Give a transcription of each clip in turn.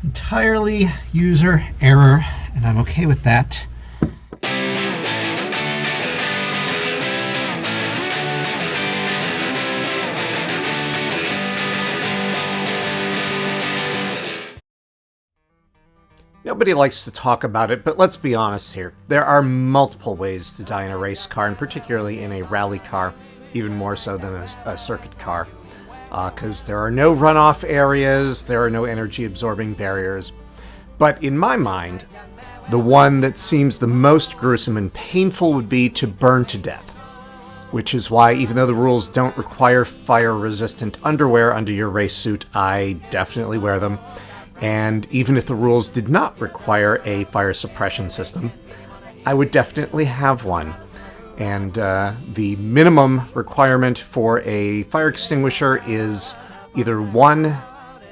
Entirely user error, and I'm okay with that. Nobody likes to talk about it, but let's be honest here. There are multiple ways to die in a race car, and particularly in a rally car, even more so than a circuit car. Because there are no runoff areas, there are no energy-absorbing barriers. But in my mind, the one that seems the most gruesome and painful would be to burn to death. Which is why, even though the rules don't require fire-resistant underwear under your race suit, I definitely wear them. And even if the rules did not require a fire suppression system, I would definitely have one. And the minimum requirement for a fire extinguisher is either 1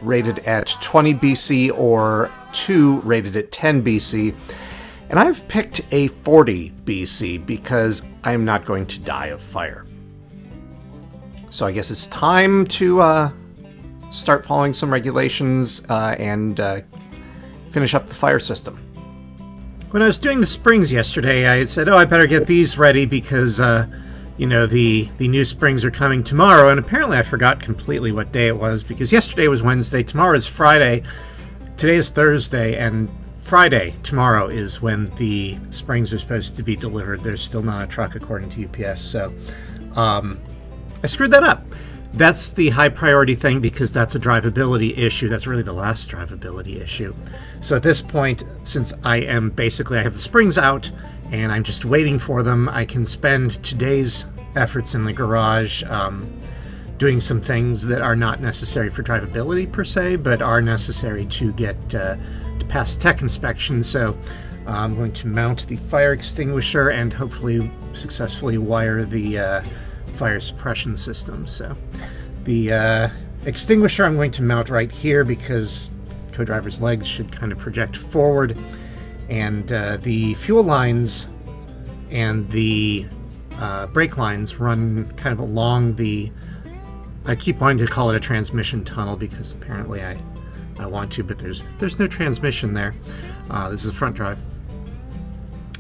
rated at 20 BC or 2 rated at 10 BC. And I've picked a 40 BC because I'm not going to die of fire. So I guess it's time to start following some regulations and finish up the fire system. When I was doing the springs yesterday, I said, I better get these ready because, the new springs are coming tomorrow. And apparently I forgot completely what day it was because yesterday was Wednesday, tomorrow is Friday, today is Thursday, and Friday, tomorrow, is when the springs are supposed to be delivered. There's still not a truck according to UPS, so I screwed that up. That's the high priority thing because that's a drivability issue. That's really the last drivability issue. So at this point, since I have the springs out and I'm just waiting for them, I can spend today's efforts in the garage doing some things that are not necessary for drivability per se, but are necessary to get to pass tech inspection. So I'm going to mount the fire extinguisher and hopefully successfully wire the fire suppression system. So the extinguisher I'm going to mount right here because co-driver's legs should kind of project forward, and the fuel lines and the brake lines run kind of along the, I keep wanting to call it a transmission tunnel because apparently I want to, but there's no transmission there. This is front drive.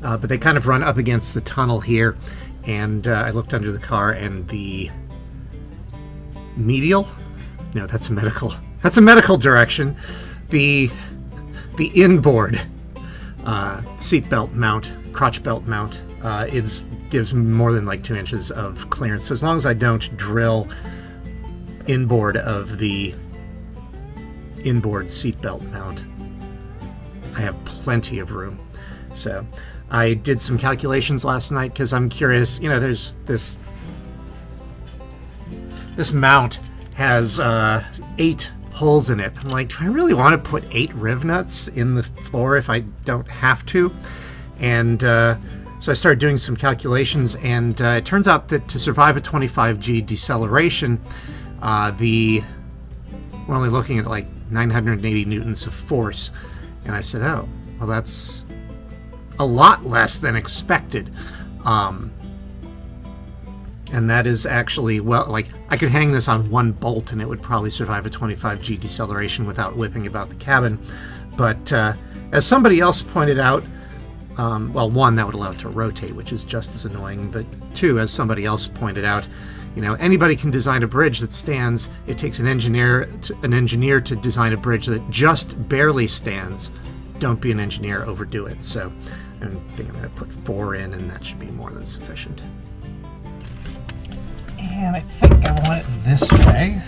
But they kind of run up against the tunnel here. And I looked under the car, and the medial? No, that's a medical direction. The inboard seatbelt mount, crotch belt mount, gives more than like 2 inches of clearance. So as long as I don't drill inboard of the inboard seatbelt mount, I have plenty of room. So I did some calculations last night because I'm curious. There's this mount has 8 holes in it. I'm like, do I really want to put 8 riv nuts in the floor if I don't have to? And so I started doing some calculations, and it turns out that to survive a 25G deceleration, we're only looking at like 980 newtons of force. And I said, oh, well, that's a lot less than expected. And that is actually, I could hang this on 1 bolt and it would probably survive a 25G deceleration without whipping about the cabin. But as somebody else pointed out, 1, that would allow it to rotate, which is just as annoying. But 2, as somebody else pointed out, anybody can design a bridge that stands. It takes an engineer to design a bridge that just barely stands. Don't be an engineer, overdo it. So I think I'm going to put 4 in, and that should be more than sufficient. And I think I want it this way,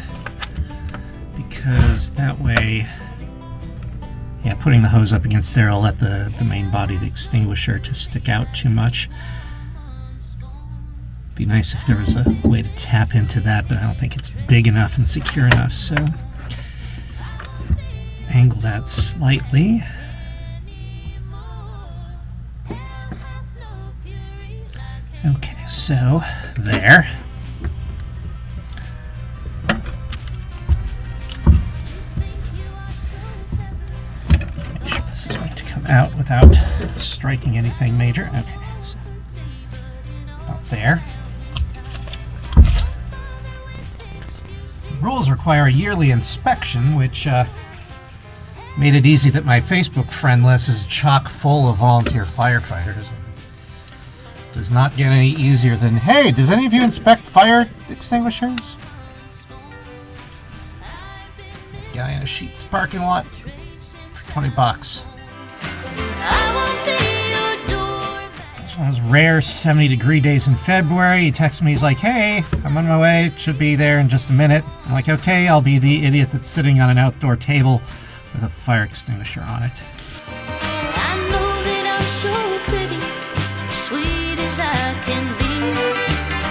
because that way, putting the hose up against there will let the main body of the extinguisher to stick out too much. Be nice if there was a way to tap into that, but I don't think it's big enough and secure enough, so angle that slightly. Okay, so there. Make sure this is going to come out without striking anything major. Okay, so about there. The rules require a yearly inspection, which Made it easy that my Facebook friend list is chock full of volunteer firefighters. Does not get any easier than, hey, does any of you inspect fire extinguishers? Guy in a Sheetz parking lot for $20. This one was rare 70-degree days in February. He texted me, he's like, hey, I'm on my way, should be there in just a minute. I'm like, okay, I'll be the idiot that's sitting on an outdoor table with a fire extinguisher on it. I know that I'm so pretty, sweet as I can be,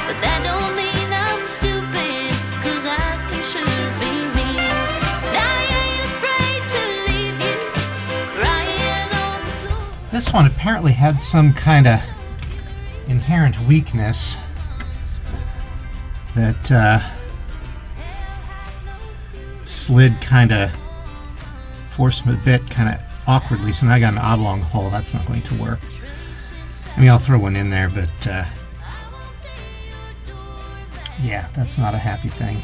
but that don't mean I'm stupid, 'cause I can sure be me. I ain't afraid to leave you crying on the floor. This one apparently had some kind of inherent weakness that slid kind of, forced a bit kind of awkwardly, so now I got an oblong hole. That's not going to work. I mean, I'll throw one in there, but yeah, that's not a happy thing.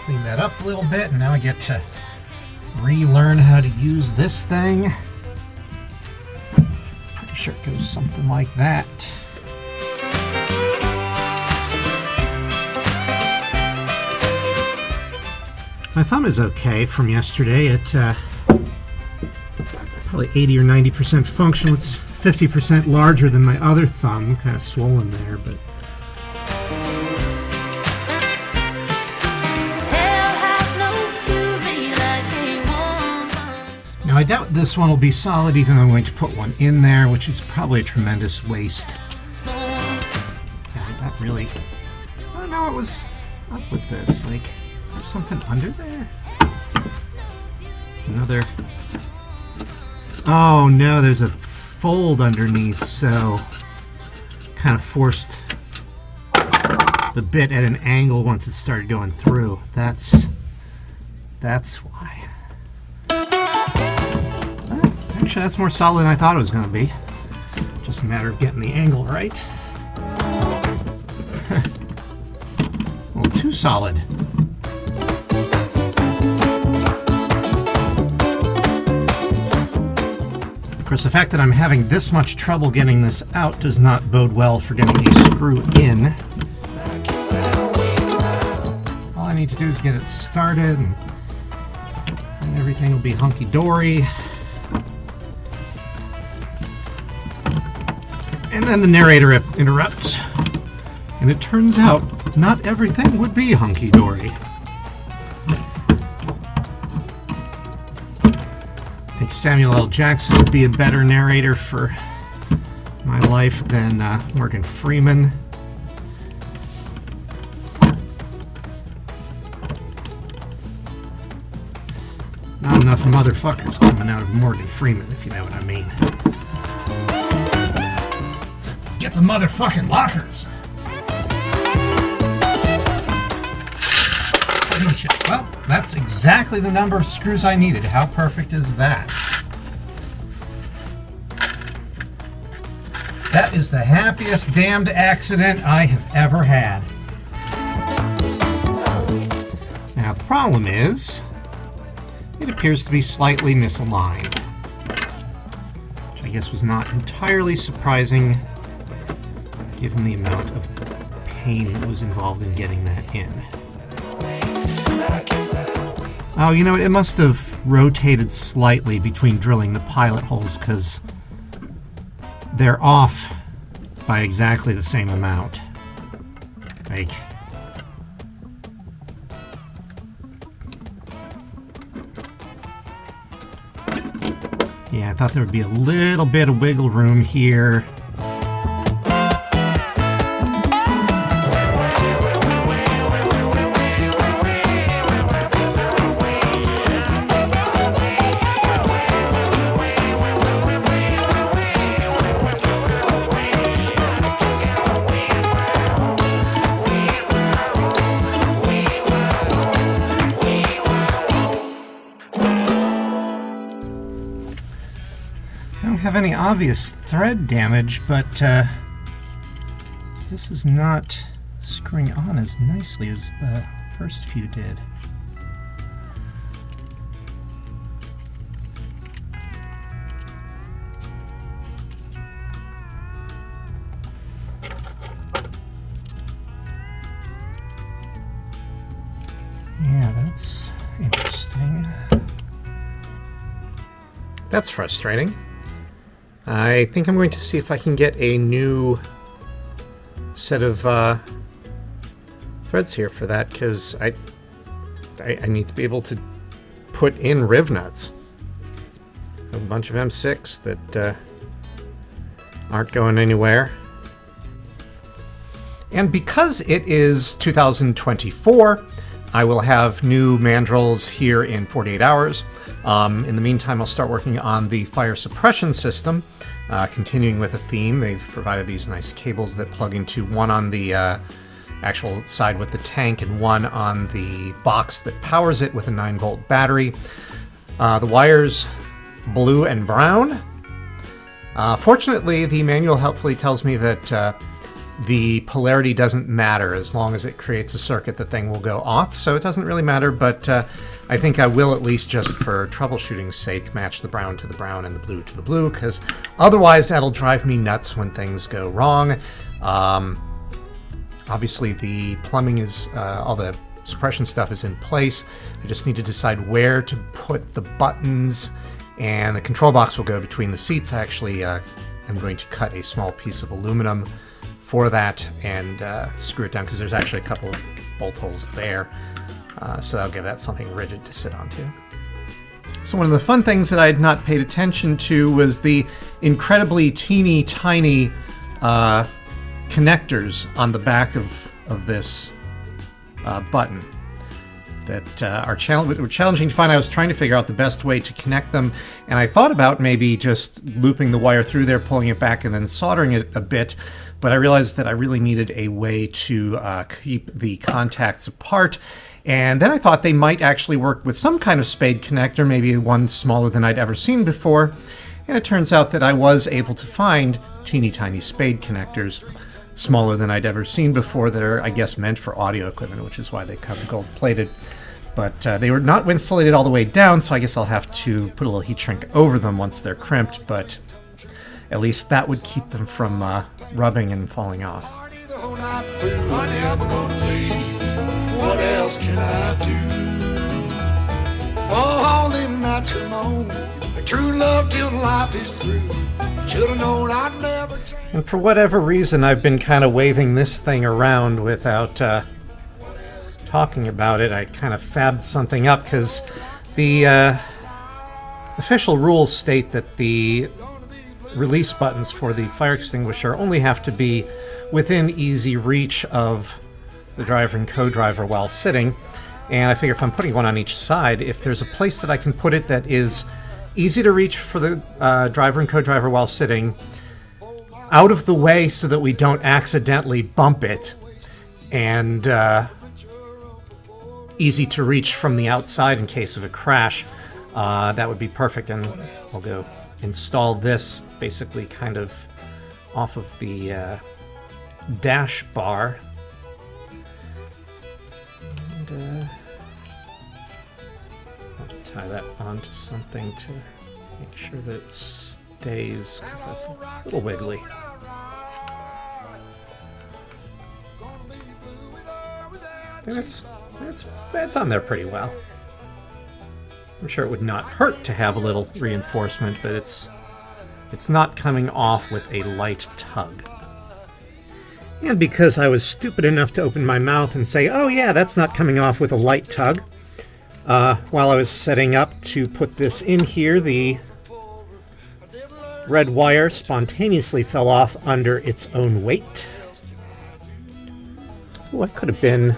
Clean that up a little bit, and now I get to relearn how to use this thing. Pretty sure it goes something like that. My thumb is okay from yesterday. It probably 80 or 90% function. It's 50% larger than my other thumb, kind of swollen there, but now I doubt this one will be solid, even though I'm going to put one in there, which is probably a tremendous waste. That really, I don't know what was up with this. Like, is there something under there? Another. Oh no, there's a fold underneath, so kind of forced the bit at an angle once it started going through. That's why. Actually, that's more solid than I thought it was going to be. Just a matter of getting the angle right. A little too solid. Of course, the fact that I'm having this much trouble getting this out does not bode well for getting a screw in. All I need to do is get it started, and everything will be hunky-dory. And then the narrator interrupts, and it turns out not everything would be hunky-dory. I think Samuel L. Jackson would be a better narrator for my life than Morgan Freeman. Not enough motherfuckers coming out of Morgan Freeman, if you know what I mean. Get the motherfucking lockers! Well, that's exactly the number of screws I needed. How perfect is that? That is the happiest damned accident I have ever had. Now, the problem is, it appears to be slightly misaligned, which I guess was not entirely surprising given the amount of pain that was involved in getting that in. Oh, you know what? It must have rotated slightly between drilling the pilot holes, because they're off by exactly the same amount. Like, yeah, I thought there would be a little bit of wiggle room here. Have any obvious thread damage, but this is not screwing on as nicely as the first few did. That's interesting. That's frustrating. I think I'm going to see if I can get a new set of threads here for that, because I need to be able to put in riv nuts. A bunch of M6 that aren't going anywhere. And because it is 2024, I will have new mandrels here in 48 hours. In the meantime, I'll start working on the fire suppression system, continuing with a theme. They've provided these nice cables that plug into, one on the actual side with the tank and one on the box that powers it with a 9-volt battery. The wires blue and brown. Fortunately, the manual helpfully tells me that the polarity doesn't matter. As long as it creates a circuit, the thing will go off, so it doesn't really matter, but I think I will, at least just for troubleshooting's sake, match the brown to the brown and the blue to the blue, because otherwise that'll drive me nuts when things go wrong. Obviously the plumbing is, all the suppression stuff is in place. I just need to decide where to put the buttons, and the control box will go between the seats. Actually, I'm going to cut a small piece of aluminum for that and screw it down, because there's actually a couple of bolt holes there, so that'll give that something rigid to sit onto. So one of the fun things that I had not paid attention to was the incredibly teeny tiny connectors on the back of this button that were challenging to find. I was trying to figure out the best way to connect them, and I thought about maybe just looping the wire through there, pulling it back, and then soldering it a bit, but I realized that I really needed a way to keep the contacts apart. And then I thought they might actually work with some kind of spade connector, maybe one smaller than I'd ever seen before. And it turns out that I was able to find teeny tiny spade connectors, smaller than I'd ever seen before, that are, I guess, meant for audio equipment, which is why they come gold plated. But they were not insulated all the way down, so I guess I'll have to put a little heat shrink over them once they're crimped, but at least that would keep them from rubbing and falling off. What else can I do? Oh, holy matrimony, a true love till life is through. Should've known I'd never change. And for whatever reason, I've been kind of waving this thing around without talking about it. I kind of fabbed something up because the official rules state that the release buttons for the fire extinguisher only have to be within easy reach of the driver and co-driver while sitting. And I figure if I'm putting one on each side, if there's a place that I can put it that is easy to reach for the driver and co-driver while sitting, out of the way so that we don't accidentally bump it, and easy to reach from the outside in case of a crash, that would be perfect. And I'll go install this basically kind of off of the dash bar. And I'll tie that onto something to make sure that it stays, because that's a little wiggly. It's on there pretty well. I'm sure it would not hurt to have a little reinforcement, but it's not coming off with a light tug. And because I was stupid enough to open my mouth and say, oh yeah, that's not coming off with a light tug, while I was setting up to put this in here, the red wire spontaneously fell off under its own weight. Oh, I could have been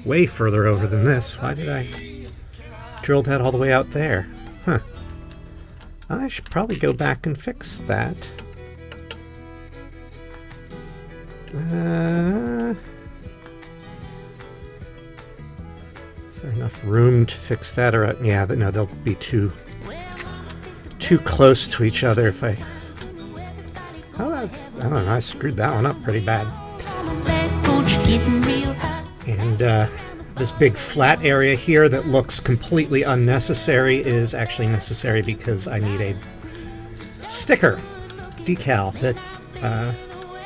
way further over than this. Why did I drill that all the way out there? Huh. I should probably go back and fix that. Is there enough room to fix that? Or yeah, no, they'll be too close to each other if I... Oh, I don't know, I screwed that one up pretty bad. And this big flat area here that looks completely unnecessary is actually necessary because I need a sticker decal that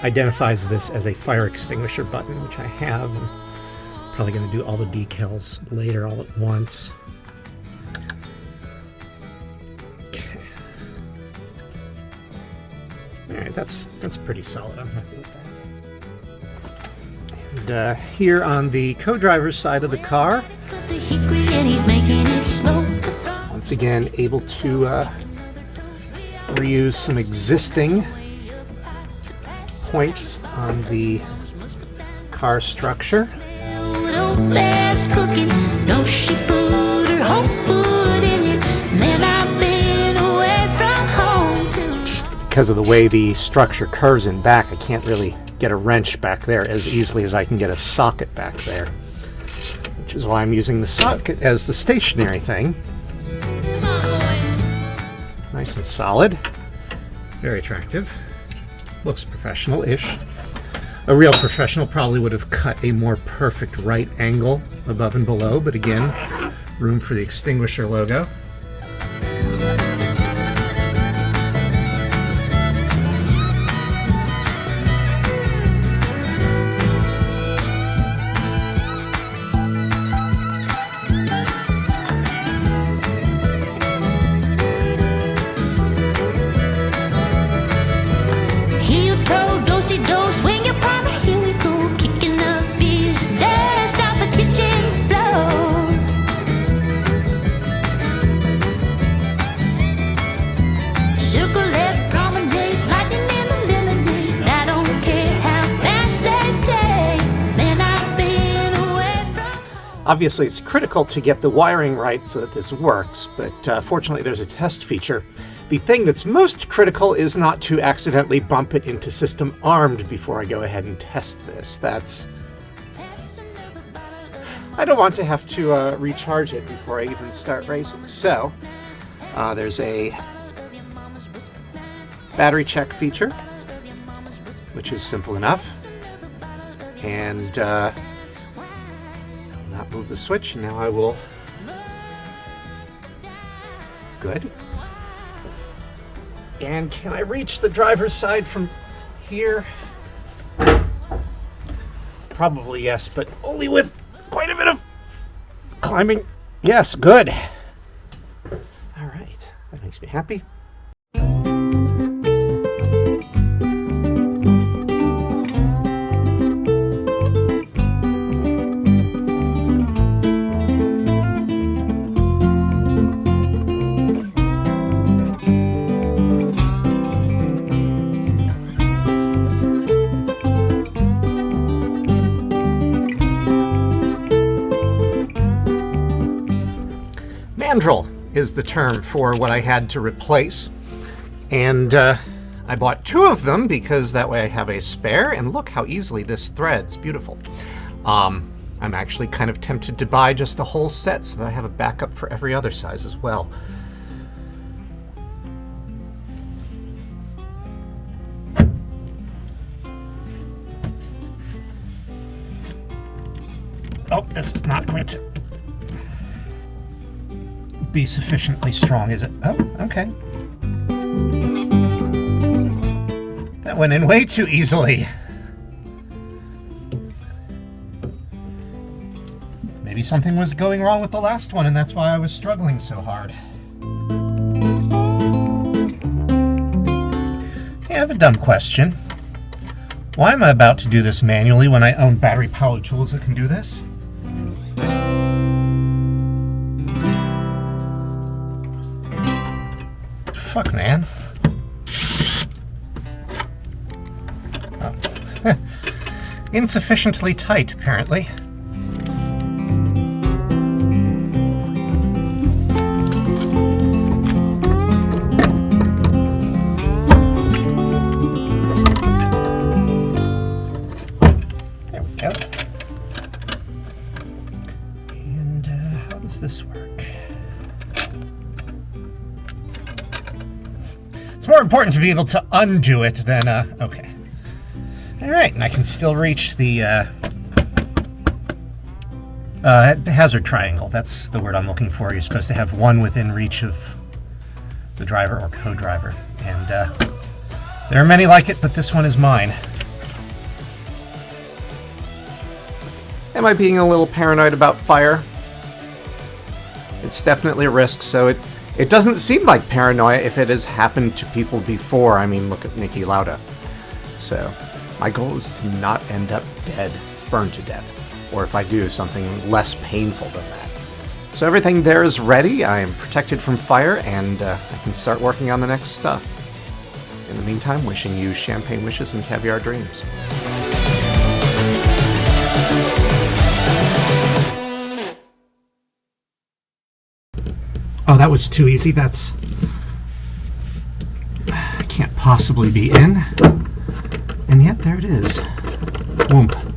identifies this as a fire extinguisher button, which I have. And Probably going to do all the decals later all at once. Okay. Alright, that's pretty solid. I'm happy with that. And here on the co-driver's side of the car, once again able to reuse some existing points on the car structure. Because of the way the structure curves in back, I can't really get a wrench back there as easily as I can get a socket back there, which is why I'm using the socket as the stationary thing. Nice and solid. Very attractive. Looks professional-ish. A real professional probably would have cut a more perfect right angle above and below, but again, room for the extinguisher logo. Obviously, it's critical to get the wiring right so that this works, but fortunately there's a test feature. The thing that's most critical is not to accidentally bump it into system armed before I go ahead and test this. I don't want to have to recharge it before I even start racing. So, there's a battery check feature, which is simple enough. And not move the switch, and now I will. Good. And can I reach the driver's side from here? Probably yes, but only with quite a bit of climbing. Yes, good. All right, that makes me happy. Mandrel is the term for what I had to replace, and I bought 2 of them because that way I have a spare, and look how easily this threads. Beautiful. I'm actually kind of tempted to buy just a whole set so that I have a backup for every other size as well. Oh, this is not going to be sufficiently strong, is it? Oh, okay. That went in way too easily. Maybe something was going wrong with the last one, and that's why I was struggling so hard. Hey, I have a dumb question. Why am I about to do this manually when I own battery-powered tools that can do this? Fuck, man. Oh. Insufficiently tight, apparently. There we go. And how does this work? It's more important to be able to undo it than, okay. Alright, and I can still reach the hazard triangle. That's the word I'm looking for. You're supposed to have one within reach of the driver or co-driver. And there are many like it, but this one is mine. Am I being a little paranoid about fire? It's definitely a risk, so it doesn't seem like paranoia if it has happened to people before. I mean, look at Niki Lauda. So, my goal is to not end up dead, burned to death. Or if I do, something less painful than that. So everything there is ready, I am protected from fire, and I can start working on the next stuff. In the meantime, wishing you champagne wishes and caviar dreams. Oh, that was too easy. That's... I can't possibly be in. And yet, there it is. Whoomp.